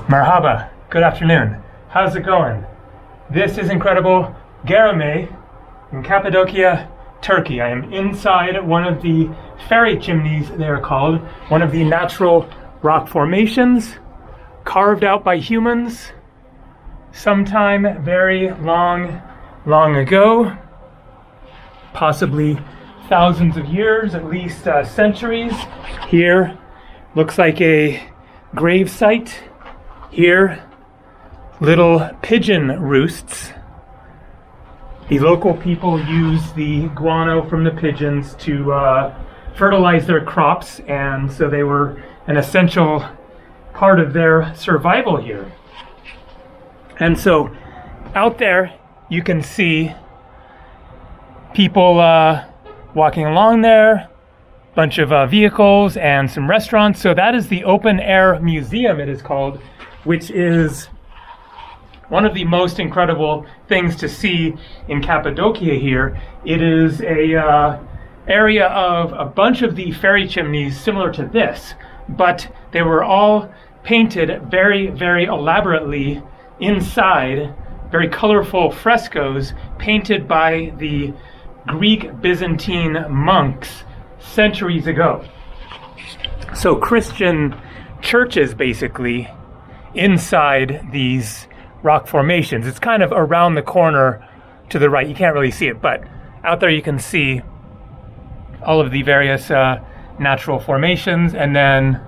Marhaba, good afternoon. How's it going? This is incredible Ghar in Cappadocia, Turkey. I am inside one of the fairy chimneys, they are called, one of the natural rock formations carved out by humans sometime very long ago, possibly thousands of years, at least centuries. Here looks like a grave site. Here, little pigeon roosts. The local people use the guano from the pigeons to fertilize their crops, and so they were an essential part of their survival here. And so out there you can see people walking along there, bunch of vehicles and some restaurants. So that is the open air museum, it is called, which is one of the most incredible things to see in Cappadocia here. It is a area of a bunch of the fairy chimneys similar to this, but they were all painted very, very elaborately inside, very colorful frescoes painted by the Greek Byzantine monks centuries ago. So Christian churches basically inside these rock formations. It's kind of around the corner to the right. You can't really see it, but out there you can see all of the various natural formations, and then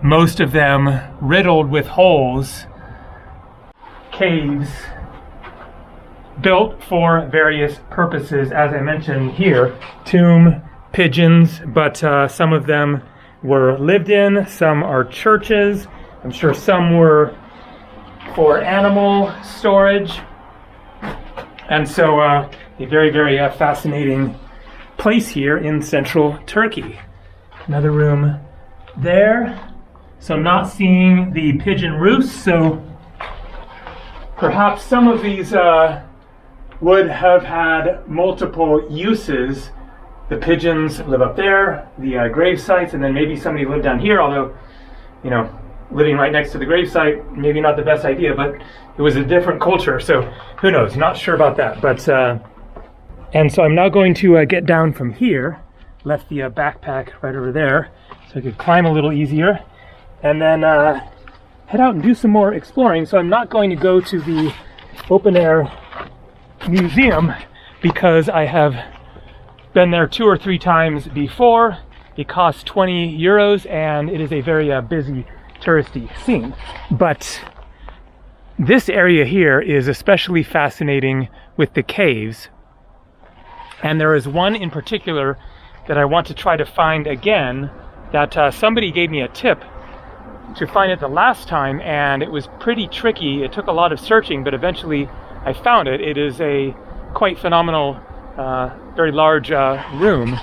most of them riddled with holes, caves built for various purposes, as I mentioned here. Tomb, pigeons, but some of them were lived in, some are churches. I'm sure some were for animal storage. And so a very, very fascinating place here in central Turkey. Another room there. So I'm not seeing the pigeon roosts, so perhaps some of these would have had multiple uses. The pigeons live up there, the grave sites, and then maybe somebody lived down here, although, you know, living right next to the grave site, maybe not the best idea, but it was a different culture, so who knows, not sure about that. But and so I'm now going to get down from here, left the backpack right over there, so I could climb a little easier, and then head out and do some more exploring. So I'm not going to go to the open air museum because I have been there 2 or 3 times before. It costs 20 euros and it is a very busy touristy scene. But this area here is especially fascinating with the caves, and there is one in particular that I want to try to find again, that somebody gave me a tip to find it the last time, and it was pretty tricky. It took a lot of searching, but eventually I found it. It is a quite phenomenal, very large room.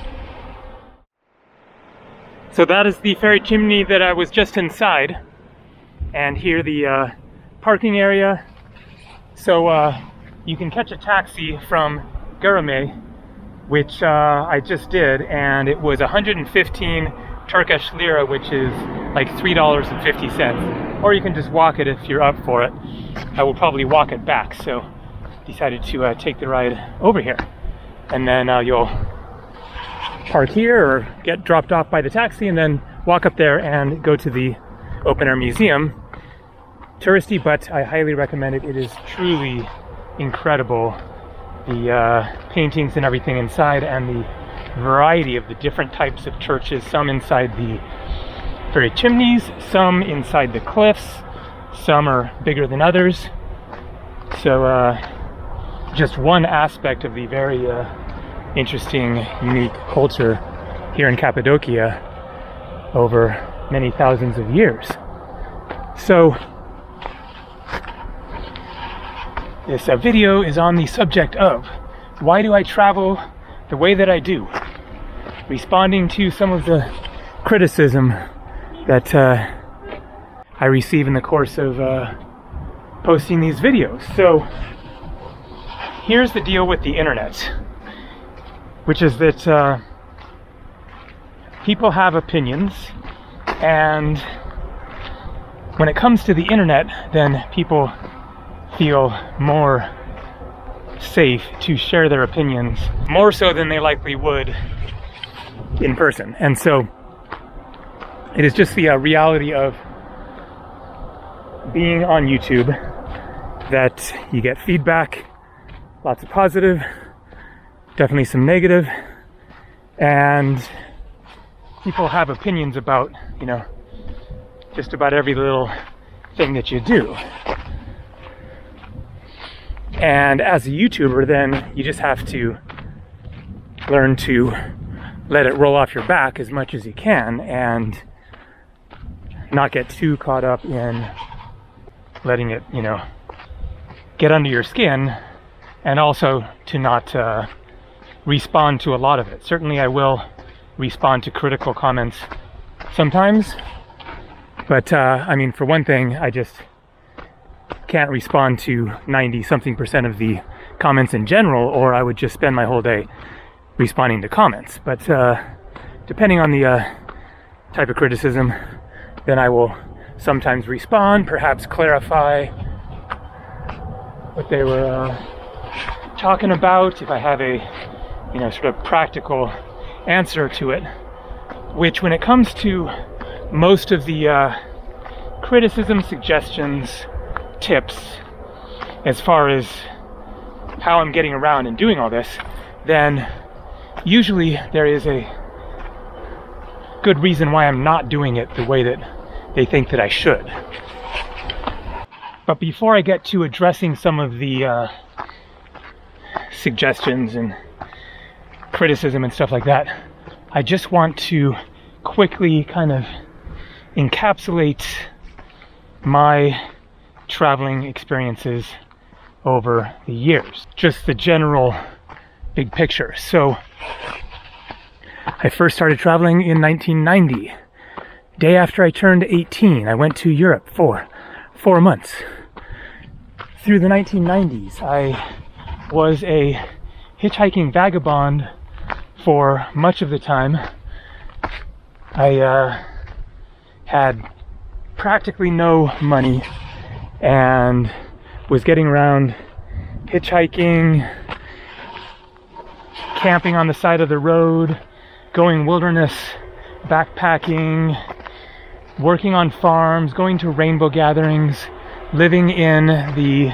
So that is the fairy chimney that I was just inside, and here the parking area. So you can catch a taxi from Ghar, which I just did, and it was 115 Turkish lira, which is like $3.50. Or you can just walk it if you're up for it. I will probably walk it back, so decided to take the ride over here. And then you'll park here or get dropped off by the taxi and then walk up there and go to the open air museum. Touristy, but I highly recommend it. It is truly incredible. The paintings and everything inside, and the variety of the different types of churches, some inside the fairy chimneys, some inside the cliffs, some are bigger than others. So just one aspect of the very interesting, unique culture here in Cappadocia over many thousands of years. So this video is on the subject of why do I travel the way that I do, responding to some of the criticism that I receive in the course of posting these videos. So here's the deal with the internet, which is that people have opinions, and When it comes to the internet, then people feel more safe to share their opinions, more so than they likely would in person. And so it is just the reality of being on YouTube that you get feedback, lots of positive, definitely some negative, and people have opinions about, just about every little thing that you do. And as a YouTuber, then you just have to learn to let it roll off your back as much as you can and not get too caught up in letting it, get under your skin, and also to not respond to a lot of it. Certainly I will respond to critical comments sometimes, but for one thing, I just can't respond to 90-something% of the comments in general, or I would just spend my whole day responding to comments. But depending on the type of criticism, then I will sometimes respond, perhaps clarify what they were talking about, if I have a sort of practical answer to it, which when it comes to most of the criticism, suggestions, tips, as far as how I'm getting around and doing all this, then usually there is a good reason why I'm not doing it the way that they think that I should. But before I get to addressing some of the suggestions and criticism and stuff like that, I just want to quickly kind of encapsulate my traveling experiences over the years, just the general big picture. So I first started traveling in 1990. Day after I turned 18, I went to Europe for 4 months. Through the 1990s, I was a hitchhiking vagabond for much of the time. I had practically no money and was getting around hitchhiking, camping on the side of the road, going wilderness backpacking, working on farms, going to rainbow gatherings, living in the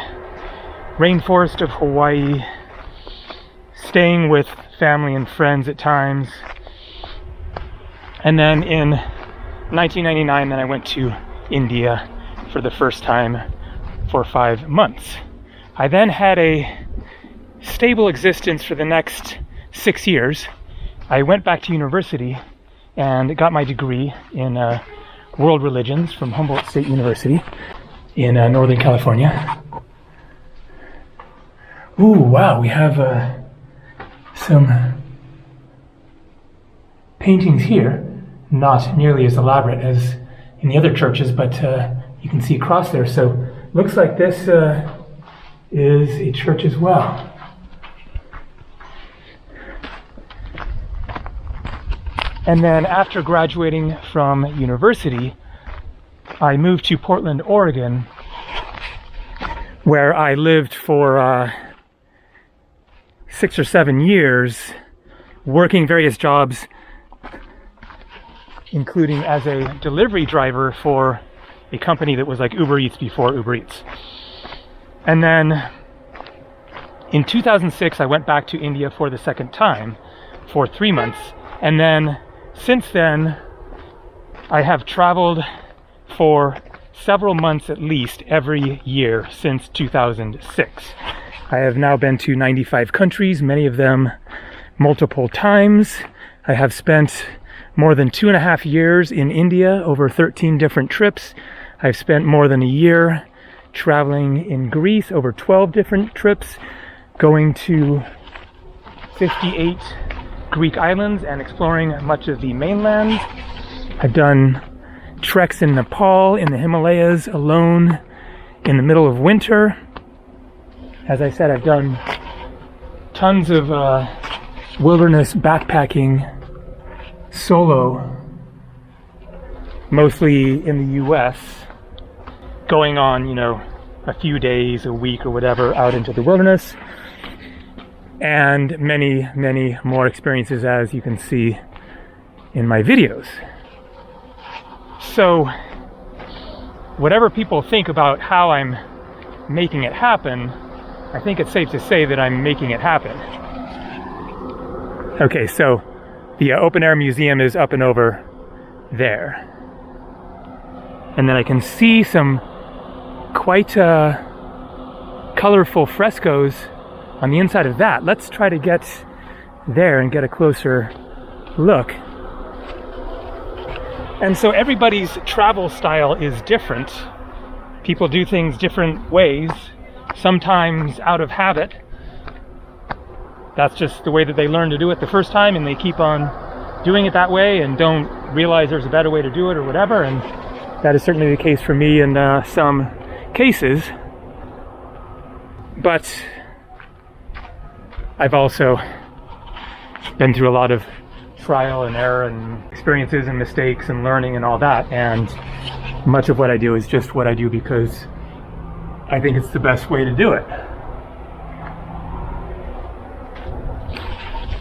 rainforest of Hawaii, staying with family and friends at times. And then in 1999, then I went to India for the first time for 5 months. I then had a stable existence for the next 6 years. I went back to university and got my degree in world religions from Humboldt State University in Northern California. Ooh, wow, we have some paintings here, not nearly as elaborate as in the other churches, but you can see across there. So looks like this is a church as well. And then after graduating from university, I moved to Portland, Oregon, where I lived for 6 or 7 years, working various jobs, including as a delivery driver for a company that was like Uber Eats before Uber Eats. And then in 2006, I went back to India for the second time for 3 months. And then since then, I have traveled for several months at least every year since 2006. I have now been to 95 countries, many of them multiple times. I have spent more than 2.5 years in India, over 13 different trips. I've spent more than a year traveling in Greece, over 12 different trips, going to 58 Greek islands and exploring much of the mainland. I've done treks in Nepal, in the Himalayas, alone in the middle of winter. As I said, I've done tons of wilderness backpacking solo, mostly in the US, going on, you know, a few days, a week or whatever out into the wilderness, and many, many more experiences, as you can see in my videos. So whatever people think about how I'm making it happen, I think it's safe to say that I'm making it happen. Okay, so the open air museum is up and over there. And then I can see some quite colorful frescoes on the inside of that. Let's try to get there and get a closer look. And so everybody's travel style is different. People do things different ways, sometimes out of habit. That's just the way that they learn to do it the first time, and they keep on doing it that way and don't realize there's a better way to do it or whatever. And that is certainly the case for me in some cases. But I've also been through a lot of trial and error and experiences and mistakes and learning and all that. And much of what I do is just what I do because I think it's the best way to do it.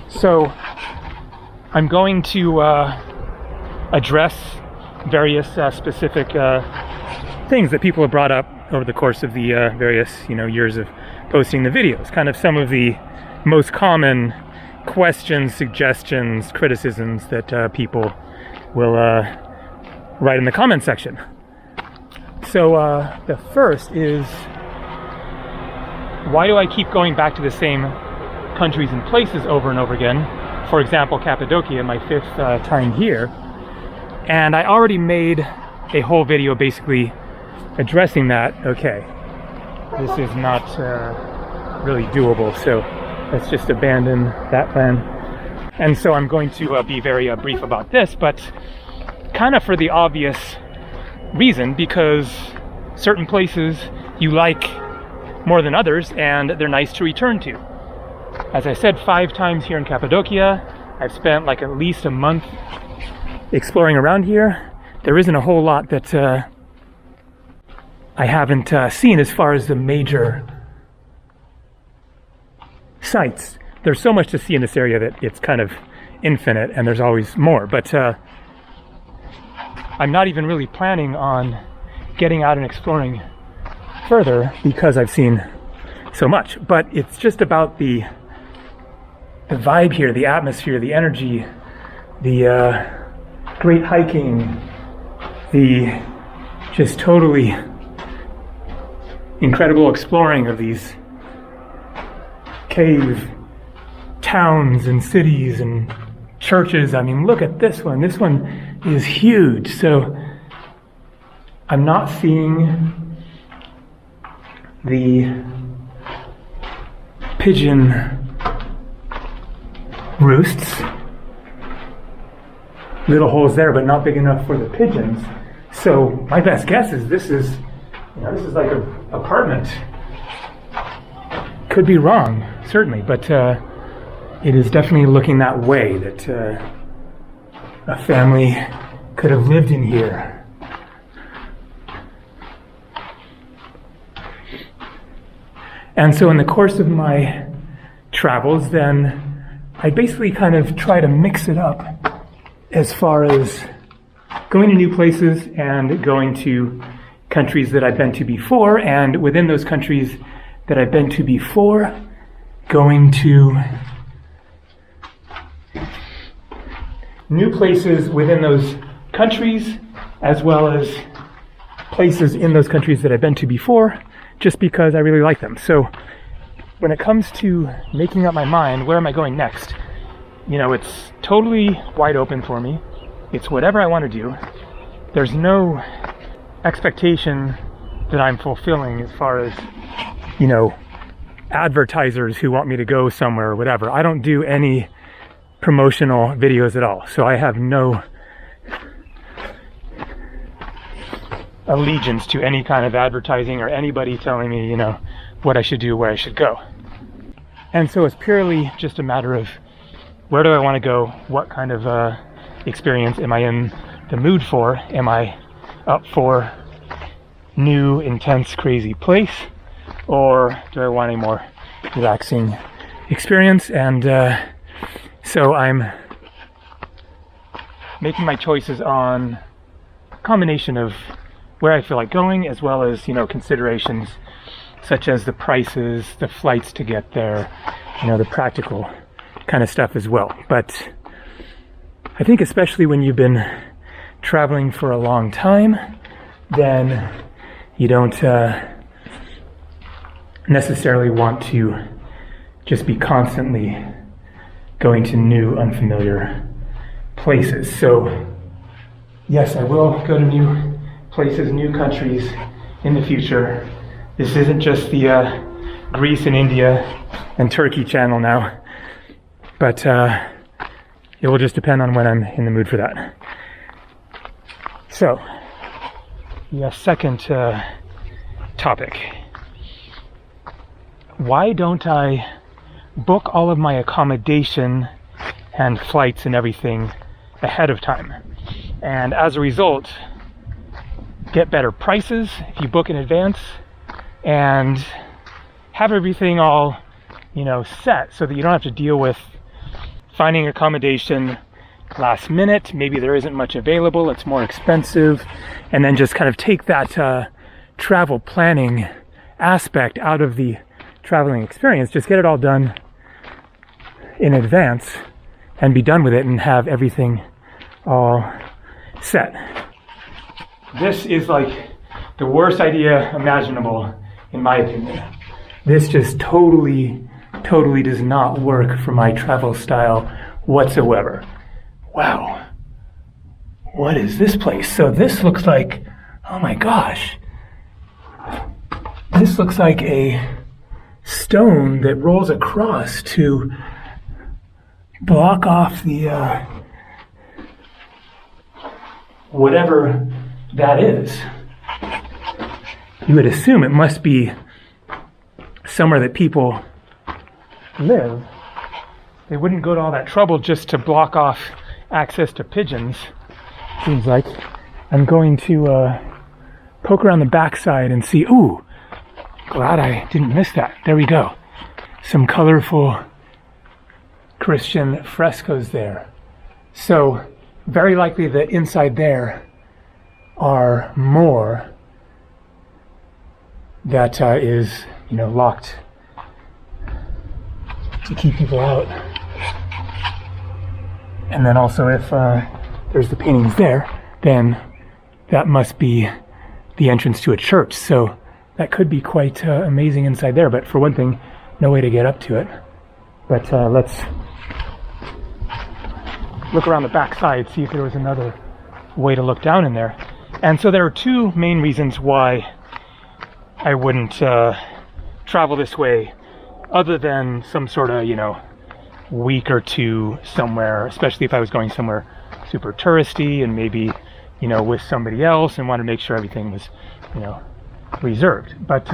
So I'm going to address various specific things that people have brought up over the course of the various, you know, years of posting the videos. Kind of some of the most common questions, suggestions, criticisms that people will write in the comment section. So the first is, why do I keep going back to the same countries and places over and over again? For example, Cappadocia, my 5th time here. And I already made a whole video basically addressing that. Okay, this is not really doable, so let's just abandon that plan. And so I'm going to be very brief about this, but kind of for the obvious reason, because certain places you like more than others and they're nice to return to. As I said, 5 times here in Cappadocia. I've spent like at least a month exploring around here. There isn't a whole lot that I haven't seen as far as the major sites. There's so much to see in this area that it's kind of infinite, and there's always more. But I'm not even really planning on getting out and exploring further because I've seen so much. But it's just about the vibe here, the atmosphere, the energy, the great hiking, the just totally incredible exploring of these cave towns and cities and churches. I mean, look at this one. This one is huge. So I'm not seeing the pigeon roosts. Little holes there, but not big enough for the pigeons. So my best guess is this is like an apartment. Could be wrong, certainly, but it is definitely looking that way, that a family could have lived in here. And so in the course of my travels, then I basically kind of try to mix it up as far as going to new places and going to countries that I've been to before, and within those countries that I've been to before, going to new places within those countries, as well as places in those countries that I've been to before, just because I really like them. So when it comes to making up my mind, where am I going next? You know, it's totally wide open for me. It's whatever I want to do. There's no expectation that I'm fulfilling as far as, you know, advertisers who want me to go somewhere or whatever. I don't do any promotional videos at all. So I have no allegiance to any kind of advertising or anybody telling me, you know, what I should do, where I should go. And so it's purely just a matter of, where do I want to go? What kind of experience am I in the mood for? Am I up for new, intense, crazy place, or do I want a more relaxing experience? And so I'm making my choices on a combination of where I feel like going, as well as, considerations such as the prices, the flights to get there, the practical kind of stuff as well. But I think especially when you've been traveling for a long time, then you don't necessarily want to just be constantly going to new, unfamiliar places. So yes, I will go to new places, new countries in the future. This isn't just the Greece and India and Turkey channel now, but it will just depend on when I'm in the mood for that. So, the second topic. Why don't I book all of my accommodation and flights and everything ahead of time? And as a result, get better prices if you book in advance, and have everything all, set so that you don't have to deal with finding accommodation last minute. Maybe there isn't much available, it's more expensive, and then just kind of take that travel planning aspect out of the traveling experience. Just get it all done in advance and be done with it and have everything all set. This is like the worst idea imaginable, in my opinion. This just totally does not work for my travel style whatsoever. Wow. What is this place? So this looks like, oh my gosh. This looks like a stone that rolls across to block off the, whatever that is. You would assume it must be somewhere that people live. They wouldn't go to all that trouble just to block off access to pigeons. Seems like. I'm going to poke around the backside and see. Ooh, glad I didn't miss that. There we go. Some colorful Christian frescoes there. So very likely that inside there are more that is, locked to keep people out. And then also if there's the paintings there, then that must be the entrance to a church. So that could be quite amazing inside there. But for one thing, no way to get up to it. But let's look around the back side, see if there was another way to look down in there. And so there are two main reasons why I wouldn't travel this way, other than some sort of, week or two somewhere, especially if I was going somewhere super touristy and maybe, with somebody else and wanted to make sure everything was, reserved. But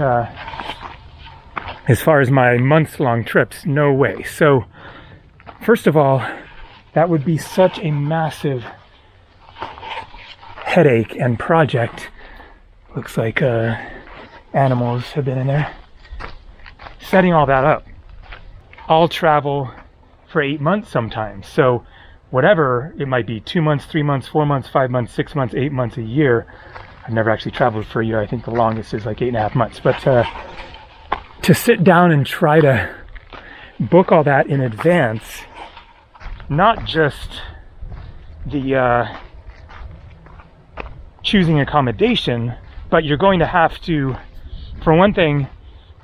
as far as my month-long trips, no way. So first of all, that would be such a massive headache and project. Looks like animals have been in there. Setting all that up. I'll travel for 8 months sometimes. So whatever it might be, 2 months, 3 months, 4 months, 5 months, 6 months, 8 months, a year. I've never actually traveled for a year. I think the longest is like 8.5 months. But to sit down and try to book all that in advance, not just the choosing accommodation, but you're going to have to, for one thing,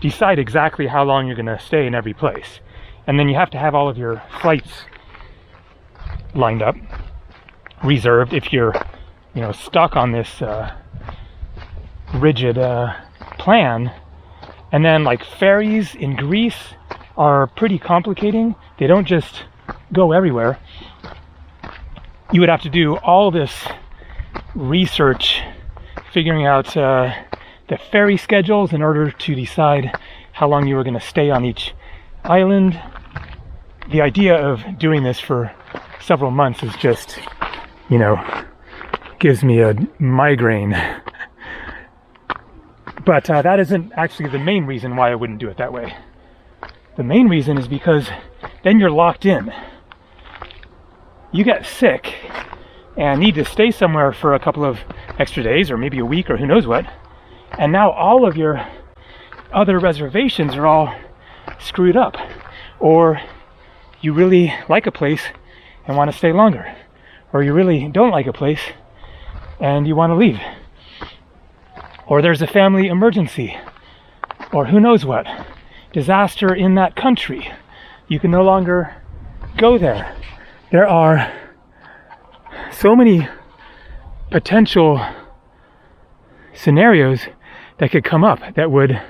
decide exactly how long you're going to stay in every place. And then you have to have all of your flights lined up, reserved, if you're, stuck on this rigid plan. And then like ferries in Greece are pretty complicating. They don't just go everywhere. You would have to do all this research, figuring out the ferry schedules in order to decide how long you were going to stay on each island. The idea of doing this for several months is just, gives me a migraine. But that isn't actually the main reason why I wouldn't do it that way. The main reason is because then you're locked in. You get sick and need to stay somewhere for a couple of extra days or maybe a week or who knows what. And now all of your other reservations are all screwed up. Or you really like a place and want to stay longer. Or you really don't like a place and you want to leave. Or there's a family emergency. Or who knows what. Disaster in that country. You can no longer go there. There are so many potential scenarios that could come up that would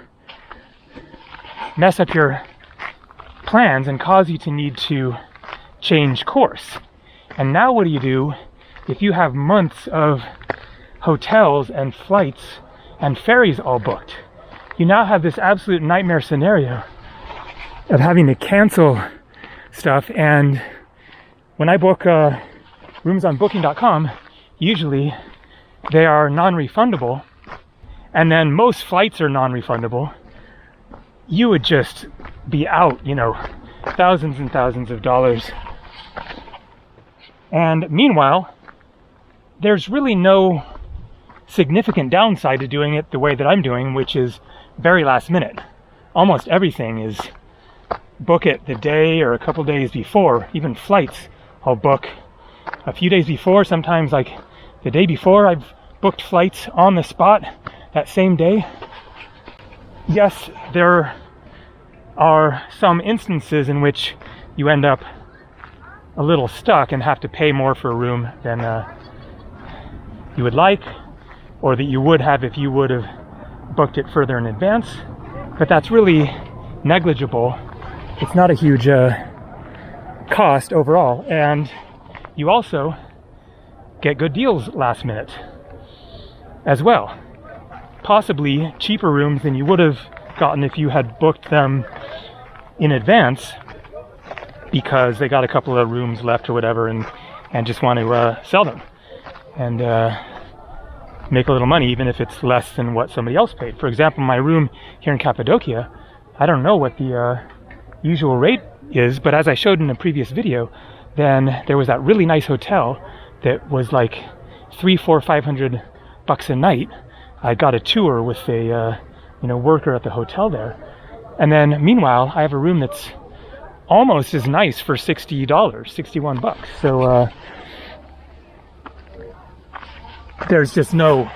mess up your plans and cause you to need to change course. And now what do you do if you have months of hotels and flights and ferries all booked? You now have this absolute nightmare scenario of having to cancel stuff. And when I book rooms on booking.com, usually they are non-refundable, and then most flights are non-refundable. You would just be out, thousands and thousands of dollars. And meanwhile, there's really no significant downside to doing it the way that I'm doing, which is very last minute. Almost everything is book it the day or a couple days before. Even flights I'll book a few days before, sometimes like the day before. I've booked flights on the spot that same day. Yes, there are some instances in which you end up a little stuck and have to pay more for a room than you would like, or that you would have if you would have booked it further in advance, but that's really negligible. It's not a huge cost overall, and you also get good deals last minute as well. Possibly cheaper rooms than you would have gotten if you had booked them in advance, because they got a couple of rooms left or whatever, and just want to sell them and make a little money, even if it's less than what somebody else paid. For example, my room here in Cappadocia, I don't know what the usual rate is, but as I showed in a previous video, then there was that really nice hotel that was like $300, $400, $500 a night. I got a tour with a worker at the hotel there, and then meanwhile I have a room that's almost as nice for $60, $61. So there's just no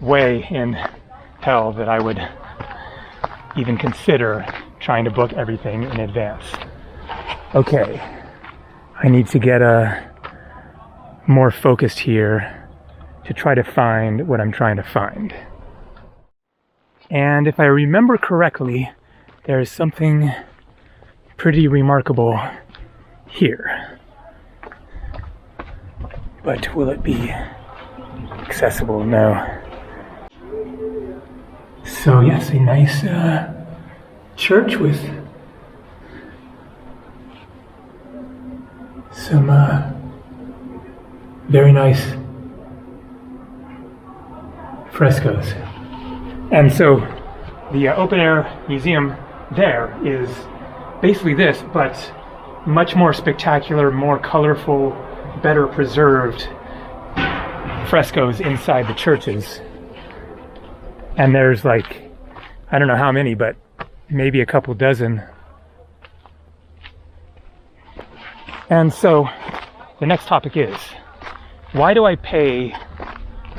way in hell that I would even consider trying to book everything in advance. Okay, I need to get more focused here to try to find what I'm trying to find. And if I remember correctly, there's something pretty remarkable here. But will it be accessible? No. So yes, a nice church with some very nice frescoes. And so the open air museum there is basically this, but much more spectacular, more colorful, better preserved frescoes inside the churches. And there's like, I don't know how many, but maybe a couple dozen. And so the next topic is, why do I pay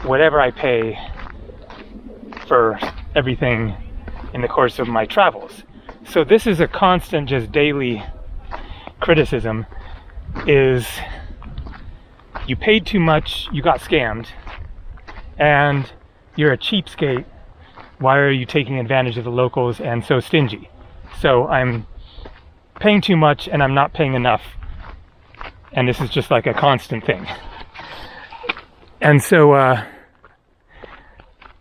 whatever I pay for everything in the course of my travels? So this is a constant, just daily criticism, is you paid too much, you got scammed, and you're a cheapskate. Why are you taking advantage of the locals and so stingy? So I'm paying too much and I'm not paying enough. And this is just like a constant thing. And so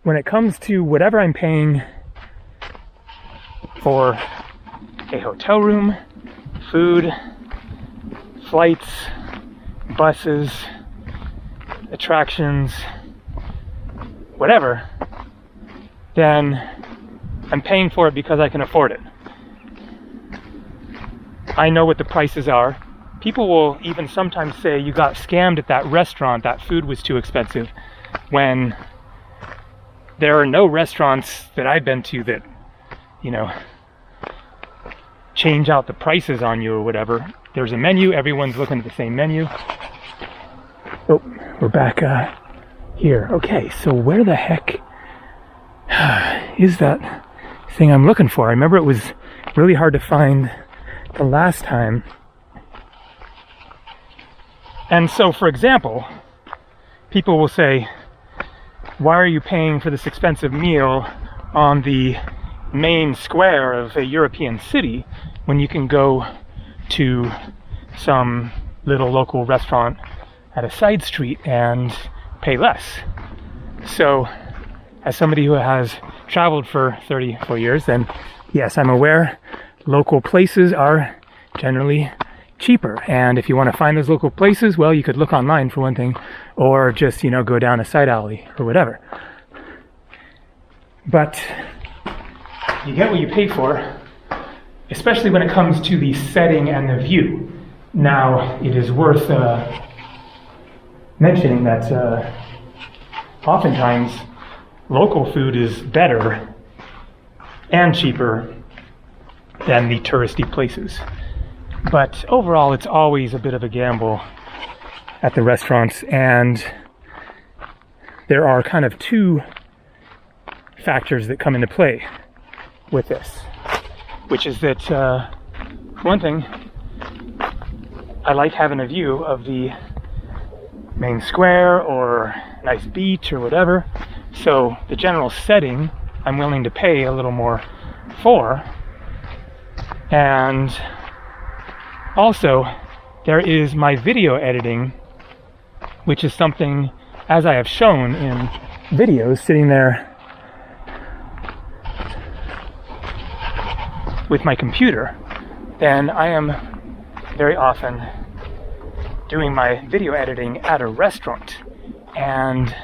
when it comes to whatever I'm paying for a hotel room, food, flights, buses, attractions, whatever, then I'm paying for it because I can afford it. I know what the prices are. People will even sometimes say you got scammed at that restaurant, that food was too expensive, when there are no restaurants that I've been to that, you know, change out the prices on you or whatever. There's a menu, everyone's looking at the same menu. Oh, we're back here. Okay, so where the heck is that thing I'm looking for? I remember it was really hard to find the last time. And so, for example, people will say, why are you paying for this expensive meal on the main square of a European city when you can go to some little local restaurant at a side street and pay less? So, as somebody who has traveled for 34 years, then yes, I'm aware local places are generally cheaper. And if you want to find those local places, well, you could look online for one thing, or just, you know, go down a side alley or whatever. But you get what you pay for, especially when it comes to the setting and the view. Now, it is worth mentioning that oftentimes local food is better and cheaper than the touristy places. But overall, it's always a bit of a gamble at the restaurants, and there are kind of two factors that come into play with this, which is that, for one thing, I like having a view of the main square or nice beach or whatever, so the general setting I'm willing to pay a little more for. And also, there is my video editing, which is something, as I have shown in videos, sitting there with my computer, then I am very often doing my video editing at a restaurant, and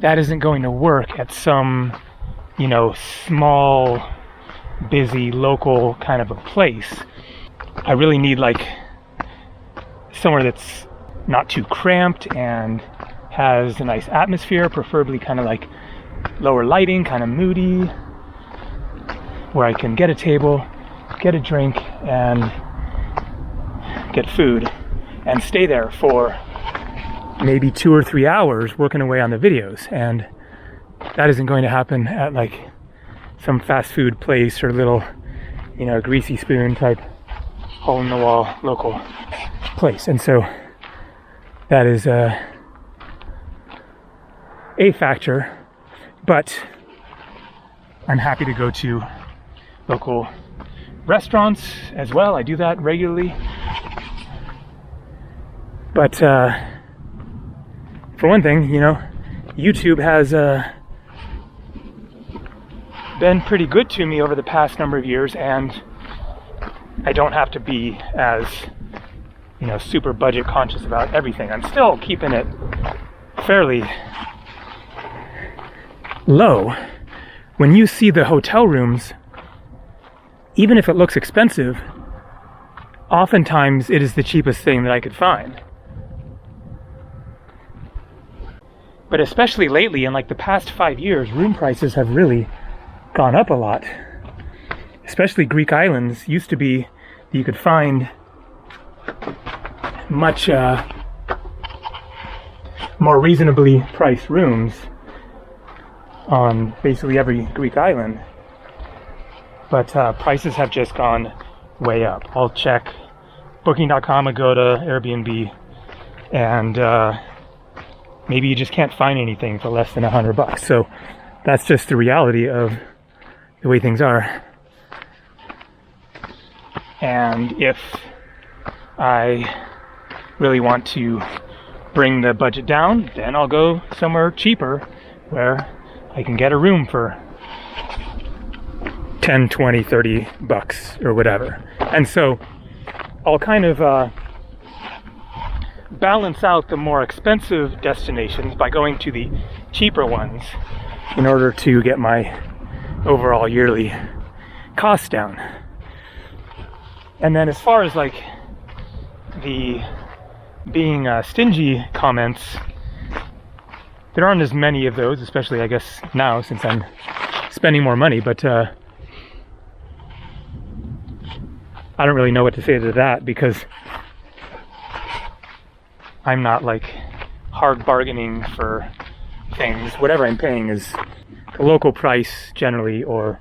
that isn't going to work at some, you know, small, busy, local kind of a place. I really need like somewhere that's not too cramped and has a nice atmosphere, preferably kind of like lower lighting, kind of moody, where I can get a table, get a drink, and get food, and stay there for maybe 2 or 3 hours working away on the videos. And that isn't going to happen at like some fast food place or little, you know, greasy spoon type hole in the wall local place. And so that is a factor, but I'm happy to go to local restaurants as well. I do that regularly. But for one thing, you know, YouTube has been pretty good to me over the past number of years, and I don't have to be as, you know, super budget conscious about everything. I'm still keeping it fairly low. When you see the hotel rooms, even if it looks expensive, oftentimes it is the cheapest thing that I could find. But especially lately, in like the past 5 years, room prices have really gone up a lot. Especially Greek islands used to be that you could find much more reasonably priced rooms on basically every Greek island. But prices have just gone way up. I'll check Booking.com, Agoda, Airbnb, and maybe you just can't find anything for less than $100. So that's just the reality of the way things are. And if I really want to bring the budget down, then I'll go somewhere cheaper where I can get a room for 10, 20, 30 bucks or whatever. And so I'll kind of balance out the more expensive destinations by going to the cheaper ones in order to get my overall yearly costs down. And then as far as like the being stingy comments, there aren't as many of those, especially I guess now since I'm spending more money, but I don't really know what to say to that because I'm not like hard bargaining for things. Whatever I'm paying is a local price generally, or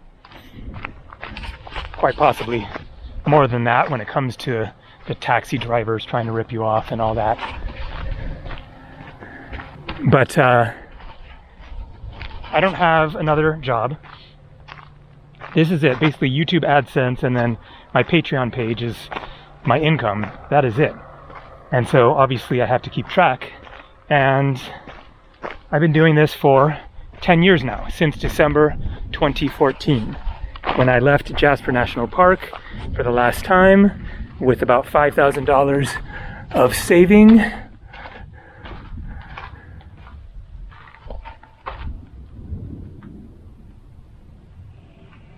quite possibly more than that when it comes to the taxi drivers trying to rip you off and all that. But I don't have another job. This is it. Basically YouTube AdSense, and then my Patreon page is my income. That is it. And so obviously I have to keep track. And I've been doing this for 10 years now, since December 2014, when I left Jasper National Park for the last time with about $5,000 of saving.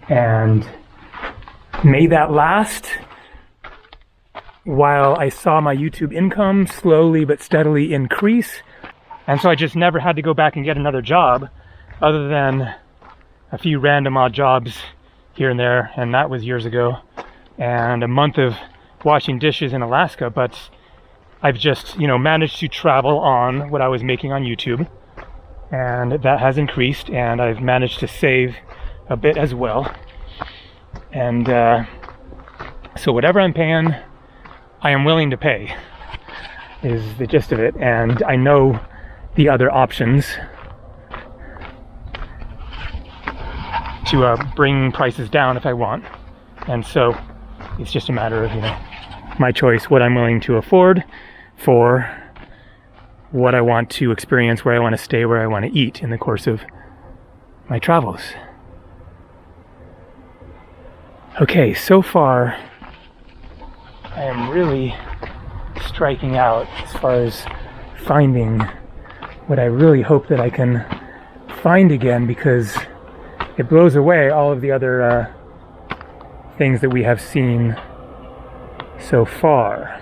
And made that last while I saw my YouTube income slowly but steadily increase. And so I just never had to go back and get another job other than a few random odd jobs here and there, and that was years ago, and a month of washing dishes in Alaska. But I've just, managed to travel on what I was making on YouTube, and that has increased, and I've managed to save a bit as well. And so whatever I'm paying, I am willing to pay, is the gist of it. And I know the other options to bring prices down if I want. And so it's just a matter of, my choice, what I'm willing to afford for what I want to experience, where I want to stay, where I want to eat in the course of my travels. Okay, so far I am really striking out as far as finding what I really hope that I can find again, because it blows away all of the other things that we have seen so far.